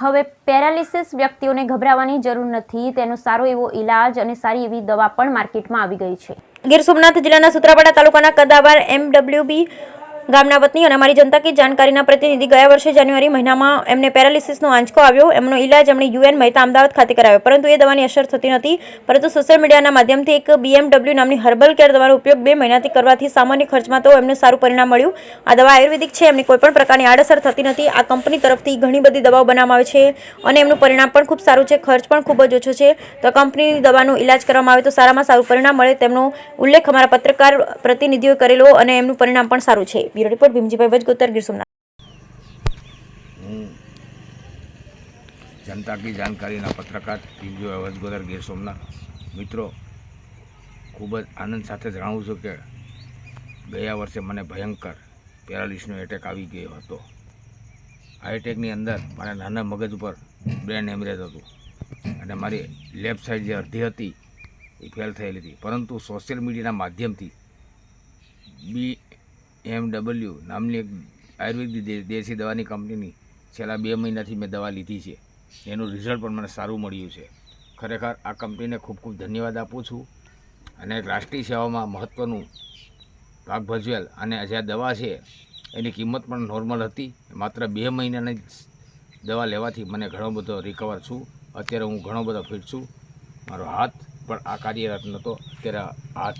હવે પેરાલિસિસ વ્યક્તિઓને ગભરાવાની જરૂર નથી, તેનો સારો એવો ઈલાજ અને સારી એવી દવા પણ માર્કેટમાં આવી ગઈ છે। ગીર સોમનાથ જિલ્લાના સૂત્રાપાડા તાલુકાના કદાવાર MWB ગામના વતની અને અમારી જનતા કી જાણકારીના પ્રતિનિધિ ગયા વર્ષે જાન્યુઆરી મહિનામાં એમને પેરાલિસિસનો આંચકો આવ્યો। એમનો ઈલાજ એમણે UN મહેતા અમદાવાદ ખાતે કરાવ્યો, પરંતુ એ દવાની અસર થતી નથી। પરંતુ સોશિયલ મીડિયાના માધ્યમથી એક BMW નામની હર્બલ કેર દવાનો ઉપયોગ 2 મહિનાથી કરવાથી સામાન્ય ખર્ચમાં તો એમને સારું પરિણામ મળ્યું। આ દવા આયુર્વેદિક છે, એમની કોઈપણ પ્રકારની આડઅસર થતી નથી। આ કંપની તરફથી ઘણી બધી દવાઓ બનાવવામાં આવે છે અને એમનું પરિણામ પણ ખૂબ સારું છે, ખર્ચ પણ ખૂબ જ ઓછો છે। તો કંપનીની દવાનો ઈલાજ કરવામાં આવે તો સારામાં સારું પરિણામ મળે, તેમનો ઉલ્લેખ અમારા પત્રકાર પ્રતિનિધિઓએ કરેલો અને એમનું પરિણામ પણ સારું છે। Bureau report Bhimjibhai Vajgotar, Gir Somnath. હું જનતા કી જાણકારીના પત્રકાર ભીમજીભાઈ વજગોતર, ગીર સોમનાથ। મિત્રો, ખૂબ જ આનંદ સાથે જણાવું છું કે ગયા વર્ષે મને ભયંકર પેરાલિસનો એટેક આવી ગયો હતો। આ એટેકની અંદર મારા નાના મગજ ઉપર બ્રેન હેમરેજ હતું અને મારી લેફ્ટ સાઈડ જે અડધી હતી એ ફેલ થયેલી હતી, પરંતુ સોશિયલ મીડિયાના માધ્યમથી BMW નામની એક આયુર્વેદિક દેશી દવાની કંપનીની છેલ્લા 2 મહિનાથી મેં દવા લીધી છે, એનું રિઝલ્ટ પણ મને સારું મળ્યું છે। ખરેખર આ કંપનીને ખૂબ ખૂબ ધન્યવાદ આપું છું અને રાષ્ટ્રીય સેવામાં મહત્ત્વનું ભાગ ભજવેલ અને જે દવા છે એની કિંમત પણ નોર્મલ હતી। માત્ર 2 મહિનાની દવા લેવાથી મને ઘણો બધો રિકવર છું। અત્યારે હું ઘણો બધો ફિટ છું। મારો હાથ પણ આ કાર્યરત નહોતો, અત્યારે હાથ